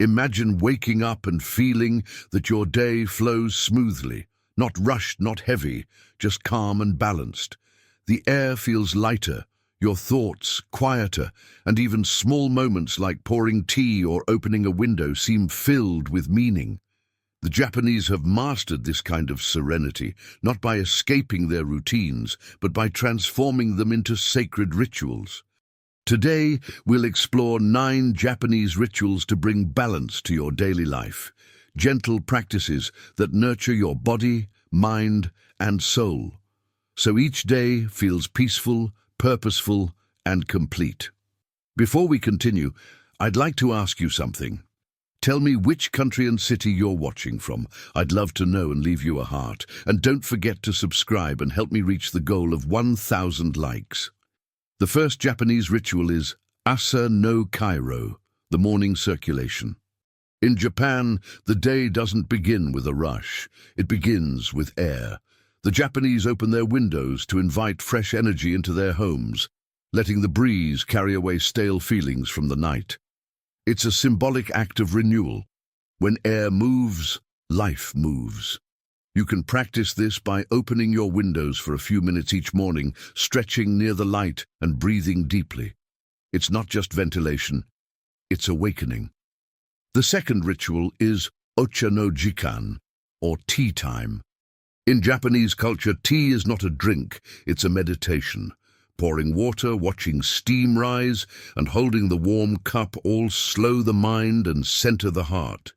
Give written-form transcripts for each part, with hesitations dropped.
Imagine waking up and feeling that your day flows smoothly, not rushed, not heavy, just calm and balanced. The air feels lighter, your thoughts quieter, and even small moments like pouring tea or opening a window seem filled with meaning. The Japanese have mastered this kind of serenity, not by escaping their routines, but by transforming them into sacred rituals. Today, we'll explore 9 Japanese rituals to bring balance to your daily life. Gentle practices that nurture your body, mind, and soul, so each day feels peaceful, purposeful, and complete. Before we continue, I'd like to ask you something. Tell me which country and city you're watching from. I'd love to know and leave you a heart. And don't forget to subscribe and help me reach the goal of 1,000 likes. The first Japanese ritual is Asa no Kairo, the morning circulation. In Japan, the day doesn't begin with a rush. It begins with air. The Japanese open their windows to invite fresh energy into their homes, letting the breeze carry away stale feelings from the night. It's a symbolic act of renewal. When air moves, life moves. You can practice this by opening your windows for a few minutes each morning, stretching near the light and breathing deeply. It's not just ventilation, it's awakening. The second ritual is Ocha no Jikan, or tea time. In Japanese culture, tea is not a drink, it's a meditation. Pouring water, watching steam rise, and holding the warm cup all slow the mind and center the heart.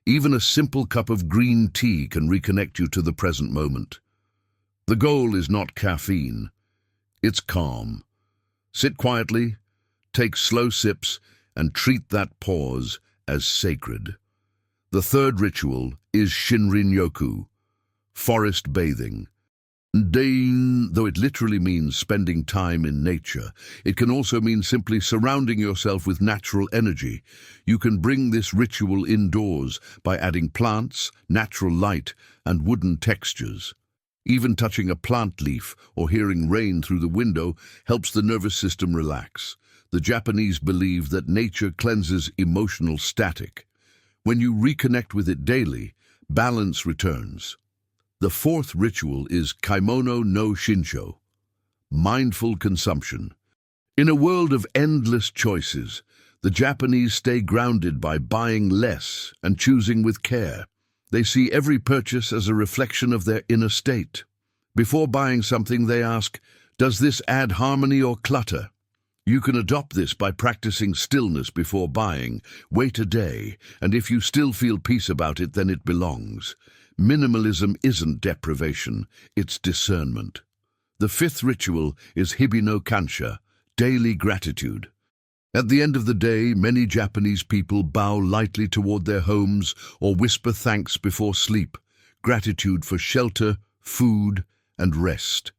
Even a simple cup of green tea can reconnect you to the present moment. The goal is not caffeine, it's calm. Sit quietly, take slow sips, and treat that pause as sacred. The third ritual is Shinrin-yoku, forest bathing. Though it literally means spending time in nature, it can also mean simply surrounding yourself with natural energy. You can bring this ritual indoors by adding plants, natural light, and wooden textures. Even touching a plant leaf or hearing rain through the window helps the nervous system relax. The Japanese believe that nature cleanses emotional static. When you reconnect with it daily, balance returns. The fourth ritual is Kaimono no Shinsho, mindful consumption. In a world of endless choices, the Japanese stay grounded by buying less and choosing with care. They see every purchase as a reflection of their inner state. Before buying something, they ask, does this add harmony or clutter? You can adopt this by practicing stillness before buying. Wait a day, and if you still feel peace about it, then it belongs. Minimalism isn't deprivation, it's discernment. The fifth ritual is Hibi no Kansha, daily gratitude. At the end of the day, many Japanese people bow lightly toward their homes or whisper thanks before sleep, gratitude for shelter, food, and rest.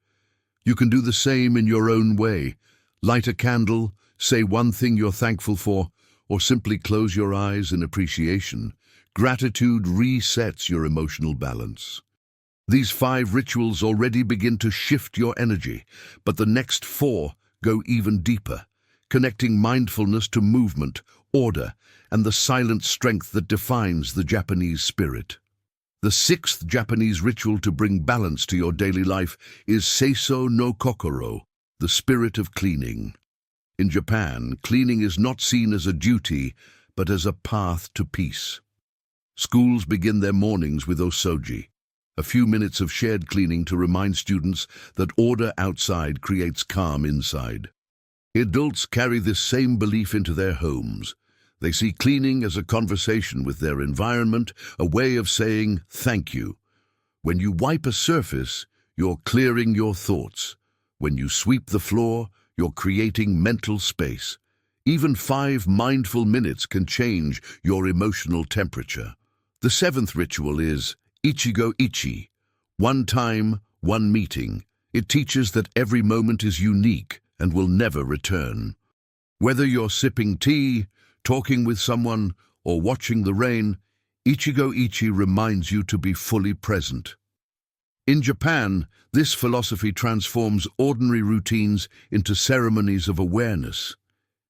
You can do the same in your own way. Light a candle, say one thing you're thankful for, or simply close your eyes in appreciation. Gratitude resets your emotional balance. These 5 rituals already begin to shift your energy, but the next 4 go even deeper, connecting mindfulness to movement, order, and the silent strength that defines the Japanese spirit. The 6th Japanese ritual to bring balance to your daily life is Seiso no Kokoro, the spirit of cleaning. In Japan, cleaning is not seen as a duty, but as a path to peace. Schools begin their mornings with osoji, a few minutes of shared cleaning to remind students that order outside creates calm inside. Adults carry this same belief into their homes. They see cleaning as a conversation with their environment, a way of saying thank you. When you wipe a surface, you're clearing your thoughts. When you sweep the floor, you're creating mental space. Even 5 mindful minutes can change your emotional temperature. The 7th ritual is Ichigo Ichi, one time, one meeting. It teaches that every moment is unique and will never return. Whether you're sipping tea, talking with someone, or watching the rain, Ichigo Ichi reminds you to be fully present. In Japan, this philosophy transforms ordinary routines into ceremonies of awareness.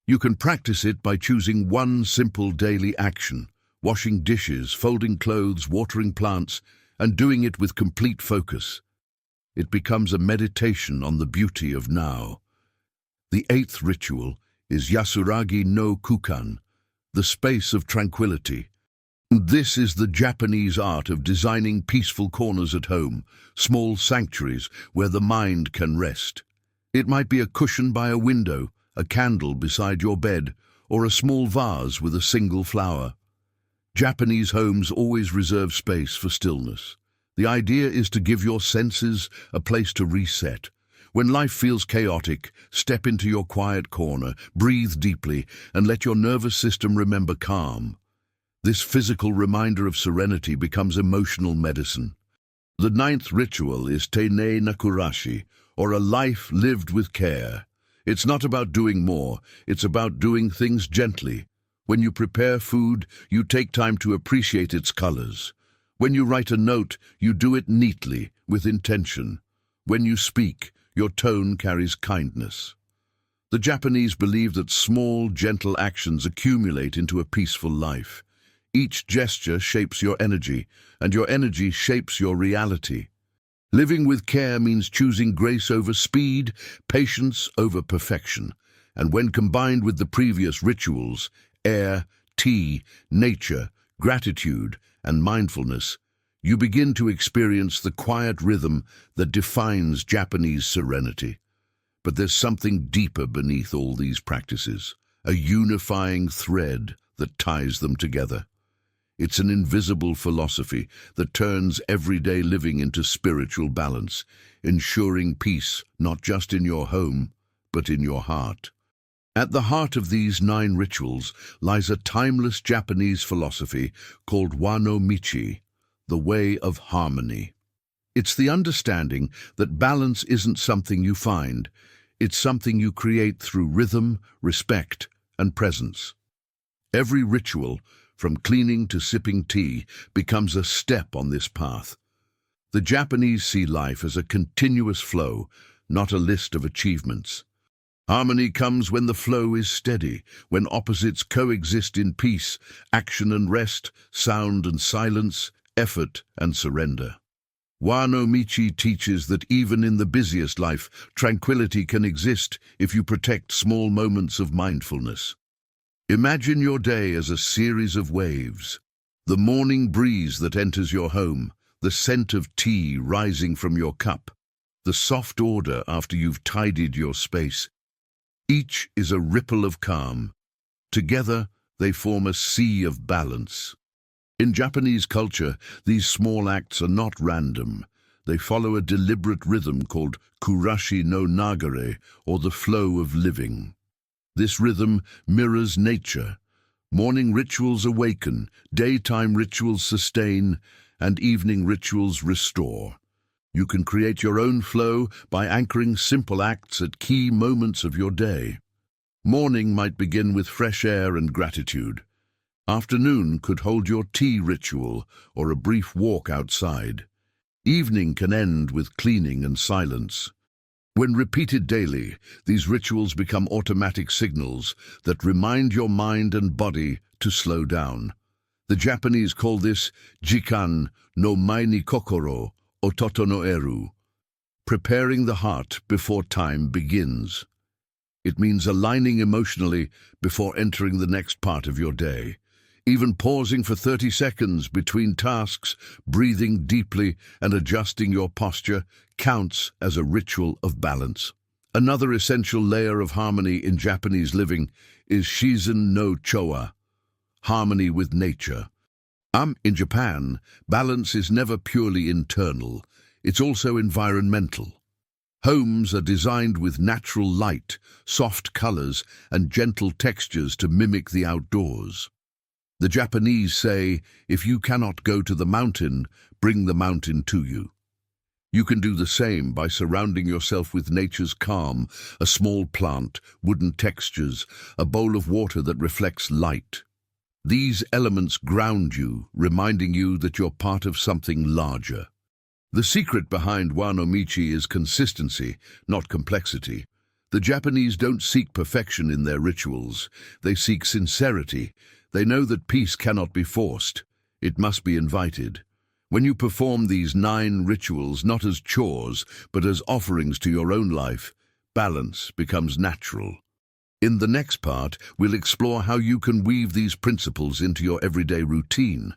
You can practice it by choosing one simple daily action, washing dishes, folding clothes, watering plants, and doing it with complete focus. It becomes a meditation on the beauty of now. The eighth ritual is Yasuragi no Kukan, the space of tranquility. This is the Japanese art of designing peaceful corners at home, small sanctuaries where the mind can rest. It might be a cushion by a window, a candle beside your bed, or a small vase with a single flower. Japanese homes always reserve space for stillness. The idea is to give your senses a place to reset. When life feels chaotic, step into your quiet corner, breathe deeply, and let your nervous system remember calm. This physical reminder of serenity becomes emotional medicine. The ninth ritual is Teinei Nakurashi, or a life lived with care. It's not about doing more, it's about doing things gently. When you prepare food, you take time to appreciate its colors. When you write a note, you do it neatly, with intention. When you speak, your tone carries kindness. The Japanese believe that small, gentle actions accumulate into a peaceful life. Each gesture shapes your energy, and your energy shapes your reality. Living with care means choosing grace over speed, patience over perfection. And when combined with the previous rituals, air, tea, nature, gratitude, and mindfulness, you begin to experience the quiet rhythm that defines Japanese serenity. But there's something deeper beneath all these practices, a unifying thread that ties them together. It's an invisible philosophy that turns everyday living into spiritual balance, ensuring peace not just in your home, but in your heart. At the heart of these 9 rituals lies a timeless Japanese philosophy called Wa-no-michi, the way of harmony. It's the understanding that balance isn't something you find, it's something you create through rhythm, respect, and presence. Every ritual, from cleaning to sipping tea, becomes a step on this path. The Japanese see life as a continuous flow, not a list of achievements. Harmony comes when the flow is steady, when opposites coexist in peace, action and rest, sound and silence, effort and surrender. Wa-no-michi teaches that even in the busiest life, tranquility can exist if you protect small moments of mindfulness. Imagine your day as a series of waves. The morning breeze that enters your home, the scent of tea rising from your cup, the soft order after you've tidied your space. Each is a ripple of calm. Together, they form a sea of balance. In Japanese culture, these small acts are not random. They follow a deliberate rhythm called kurashi no nagare, or the flow of living. This rhythm mirrors nature. Morning rituals awaken, daytime rituals sustain, and evening rituals restore. You can create your own flow by anchoring simple acts at key moments of your day. Morning might begin with fresh air and gratitude. Afternoon could hold your tea ritual or a brief walk outside. Evening can end with cleaning and silence. When repeated daily, these rituals become automatic signals that remind your mind and body to slow down. The Japanese call this jikan no mai ni kokoro o totonoeru, preparing the heart before time begins. It means aligning emotionally before entering the next part of your day. Even pausing for 30 seconds between tasks, breathing deeply and adjusting your posture counts as a ritual of balance. Another essential layer of harmony in Japanese living is shizen no chowa, harmony with nature. In Japan, balance is never purely internal, it's also environmental. Homes are designed with natural light, soft colors, and gentle textures to mimic the outdoors. The Japanese say, if you cannot go to the mountain, bring the mountain to you. You can do the same by surrounding yourself with nature's calm, a small plant, wooden textures, a bowl of water that reflects light. These elements ground you, reminding you that you're part of something larger. The secret behind Wa-no-michi is consistency, not complexity. The Japanese don't seek perfection in their rituals. They seek sincerity. They know that peace cannot be forced. It must be invited. When you perform these 9 rituals not as chores, but as offerings to your own life, balance becomes natural. In the next part, we'll explore how you can weave these principles into your everyday routine,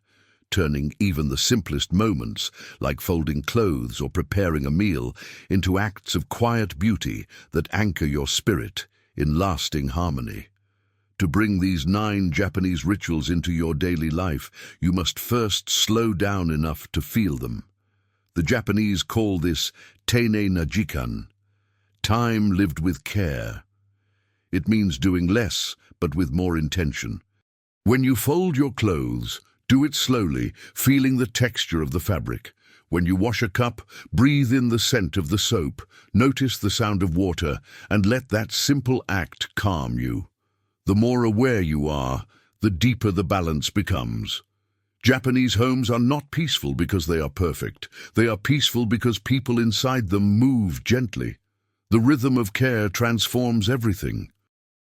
turning even the simplest moments, like folding clothes or preparing a meal, into acts of quiet beauty that anchor your spirit in lasting harmony. To bring these 9 Japanese rituals into your daily life, you must first slow down enough to feel them. The Japanese call this teine najikan, time lived with care. It means doing less, but with more intention. When you fold your clothes, do it slowly, feeling the texture of the fabric. When you wash a cup, breathe in the scent of the soap, notice the sound of water, and let that simple act calm you. The more aware you are, the deeper the balance becomes. Japanese homes are not peaceful because they are perfect. They are peaceful because people inside them move gently. The rhythm of care transforms everything.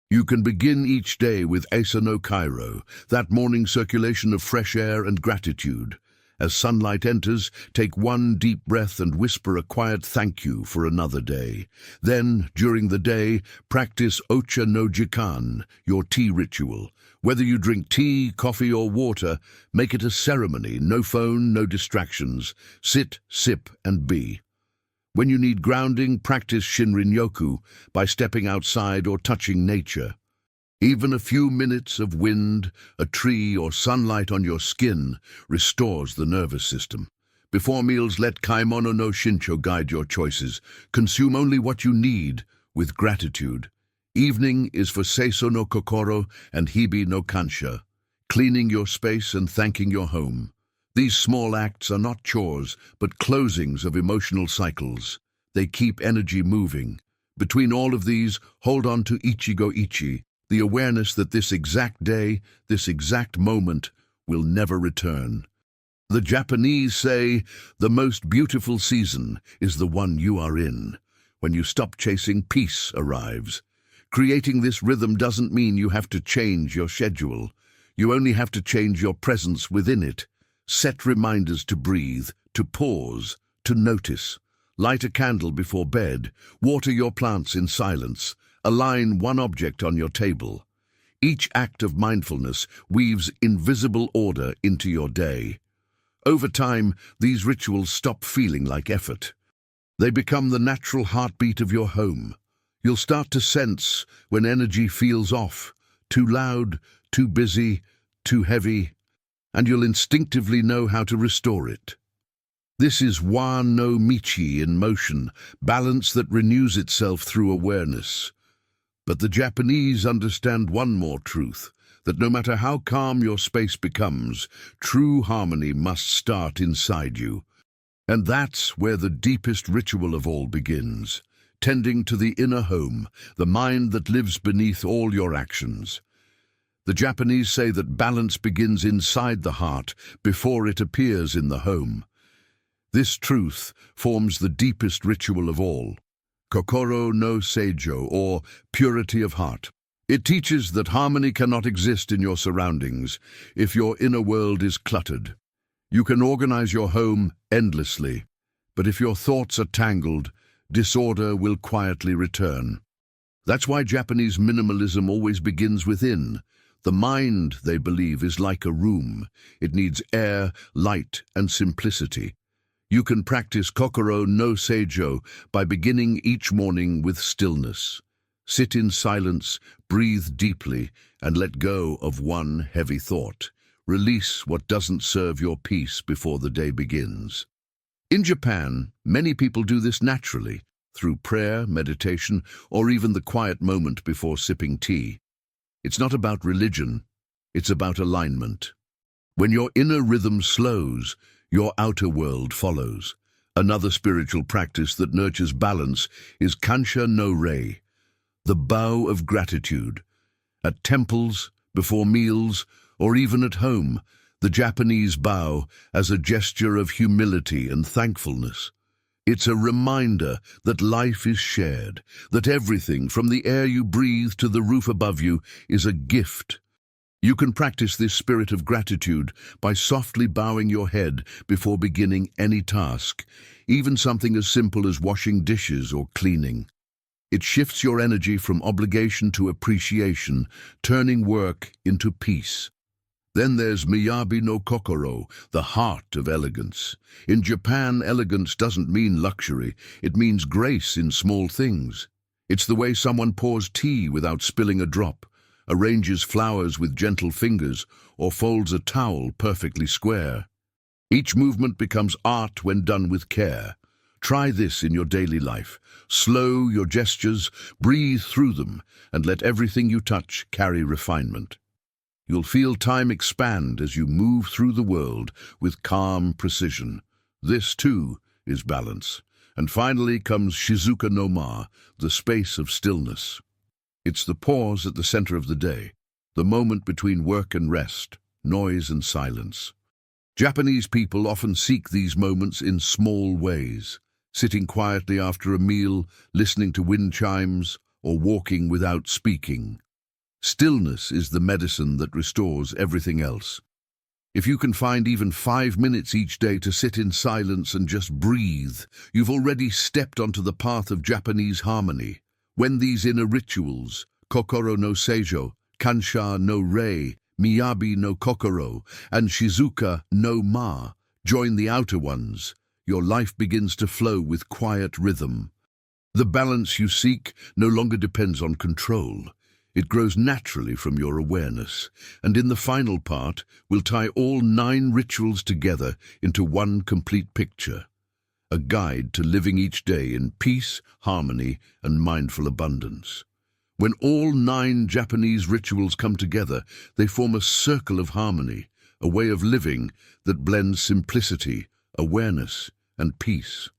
You can begin each day with Asa no Kairo, that morning circulation of fresh air and gratitude. As sunlight enters, take one deep breath and whisper a quiet thank you for another day. Then, during the day, practice Ocha no Jikan, your tea ritual. Whether you drink tea, coffee or water, make it a ceremony, no phone, no distractions. Sit, sip and be. When you need grounding, practice Shinrin-yoku by stepping outside or touching nature. Even a few minutes of wind, a tree or sunlight on your skin restores the nervous system. Before meals, let Kaimono no Shincho guide your choices. Consume only what you need with gratitude. Evening is for Seiso no Kokoro and Hibi no Kansha, cleaning your space and thanking your home. These small acts are not chores, but closings of emotional cycles. They keep energy moving. Between all of these, hold on to Ichigo Ichi, the awareness that this exact day, this exact moment, will never return. The Japanese say, the most beautiful season is the one you are in. When you stop chasing, peace arrives. Creating this rhythm doesn't mean you have to change your schedule. You only have to change your presence within it. Set reminders to breathe, to pause, to notice. Light a candle before bed. Water your plants in silence. Align one object on your table. Each act of mindfulness weaves invisible order into your day. Over time, these rituals stop feeling like effort. They become the natural heartbeat of your home. You'll start to sense when energy feels off, too loud, too busy, too heavy, and you'll instinctively know how to restore it. This is wa no michi in motion, balance that renews itself through awareness. But the Japanese understand one more truth, that no matter how calm your space becomes, true harmony must start inside you. And that's where the deepest ritual of all begins, tending to the inner home, the mind that lives beneath all your actions. The Japanese say that balance begins inside the heart before it appears in the home. This truth forms the deepest ritual of all, Kokoro no Seijo, or purity of heart. It teaches that harmony cannot exist in your surroundings if your inner world is cluttered. You can organize your home endlessly, but if your thoughts are tangled, disorder will quietly return. That's why Japanese minimalism always begins within. The mind, they believe, is like a room. It needs air, light, and simplicity. You can practice Kokoro no Seijo by beginning each morning with stillness. Sit in silence, breathe deeply, and let go of one heavy thought. Release what doesn't serve your peace before the day begins. In Japan, many people do this naturally, through prayer, meditation, or even the quiet moment before sipping tea. It's not about religion, it's about alignment. When your inner rhythm slows, your outer world follows. Another spiritual practice that nurtures balance is Kansha no Rei, the bow of gratitude. At temples, before meals, or even at home, the Japanese bow as a gesture of humility and thankfulness. It's a reminder that life is shared, that everything, from the air you breathe to the roof above you, is a gift. You can practice this spirit of gratitude by softly bowing your head before beginning any task, even something as simple as washing dishes or cleaning. It shifts your energy from obligation to appreciation, turning work into peace. Then there's Miyabi no Kokoro, the heart of elegance. In Japan, elegance doesn't mean luxury, it means grace in small things. It's the way someone pours tea without spilling a drop, arranges flowers with gentle fingers, or folds a towel perfectly square. Each movement becomes art when done with care. Try this in your daily life. Slow your gestures, breathe through them, and let everything you touch carry refinement. You'll feel time expand as you move through the world with calm precision. This, too, is balance. And finally comes Shizuka no Ma, the space of stillness. It's the pause at the center of the day, the moment between work and rest, noise and silence. Japanese people often seek these moments in small ways, sitting quietly after a meal, listening to wind chimes, or walking without speaking. Stillness is the medicine that restores everything else. If you can find even 5 minutes each day to sit in silence and just breathe, you've already stepped onto the path of Japanese harmony. When these inner rituals, Kokoro no Seijo, Kansha no Rei, Miyabi no Kokoro, and Shizuka no Ma, join the outer ones, your life begins to flow with quiet rhythm. The balance you seek no longer depends on control. It grows naturally from your awareness, and in the final part, we'll tie all 9 rituals together into one complete picture, a guide to living each day in peace, harmony, and mindful abundance. When all 9 Japanese rituals come together, they form a circle of harmony, a way of living that blends simplicity, awareness, and peace.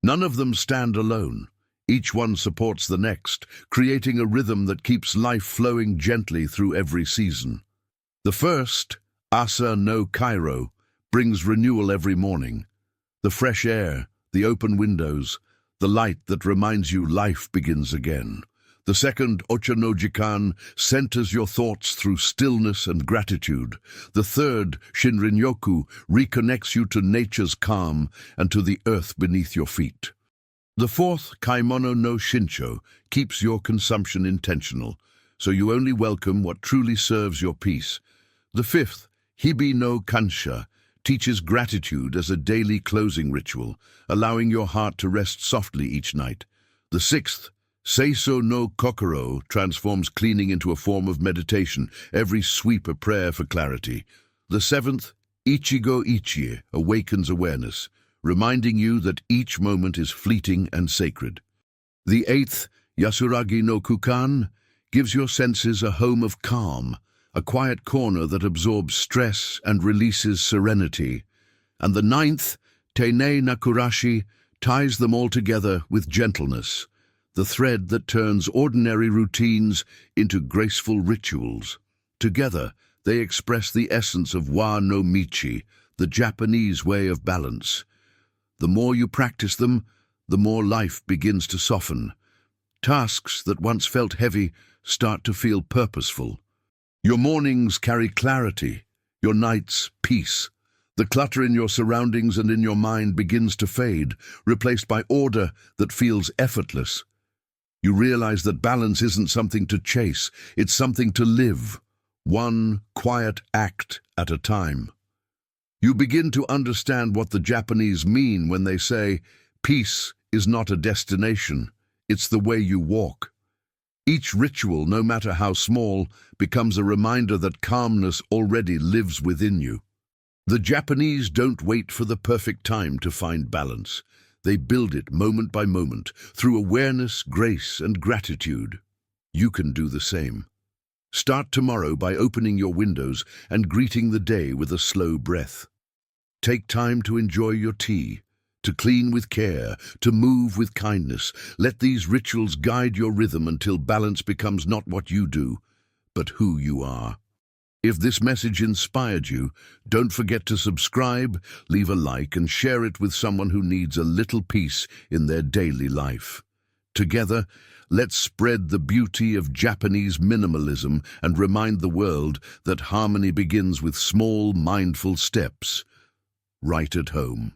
None of them stand alone. Each one supports the next, creating a rhythm that keeps life flowing gently through every season. The first, Asa no Kairo, brings renewal every morning. The fresh air, the open windows, the light that reminds you life begins again. The second, Ocha no Jikan, centers your thoughts through stillness and gratitude. The third, Shinrin-yoku, reconnects you to nature's calm and to the earth beneath your feet. The fourth, Kaimono no Shincho, keeps your consumption intentional, so you only welcome what truly serves your peace. The fifth, Hibi no Kansha, teaches gratitude as a daily closing ritual, allowing your heart to rest softly each night. The sixth, Seiso no Kokoro, transforms cleaning into a form of meditation, every sweep a prayer for clarity. The seventh, Ichigo Ichie, awakens awareness, reminding you that each moment is fleeting and sacred. The eighth, Yasuragi no Kukan, gives your senses a home of calm, a quiet corner that absorbs stress and releases serenity. And the ninth, Teinei Nakurashi, ties them all together with gentleness, the thread that turns ordinary routines into graceful rituals. Together, they express the essence of wa no michi, the Japanese way of balance. The more you practice them, the more life begins to soften. Tasks that once felt heavy start to feel purposeful. Your mornings carry clarity, your nights peace. The clutter in your surroundings and in your mind begins to fade, replaced by order that feels effortless. You realize that balance isn't something to chase, it's something to live, one quiet act at a time. You begin to understand what the Japanese mean when they say, peace is not a destination, it's the way you walk. Each ritual, no matter how small, becomes a reminder that calmness already lives within you. The Japanese don't wait for the perfect time to find balance. They build it moment by moment, through awareness, grace, and gratitude. You can do the same. Start tomorrow by opening your windows and greeting the day with a slow breath. Take time to enjoy your tea, to clean with care, to move with kindness. Let these rituals guide your rhythm until balance becomes not what you do, but who you are. If this message inspired you, don't forget to subscribe, leave a like, and share it with someone who needs a little peace in their daily life. Together, let's spread the beauty of Japanese minimalism and remind the world that harmony begins with small, mindful steps right at home.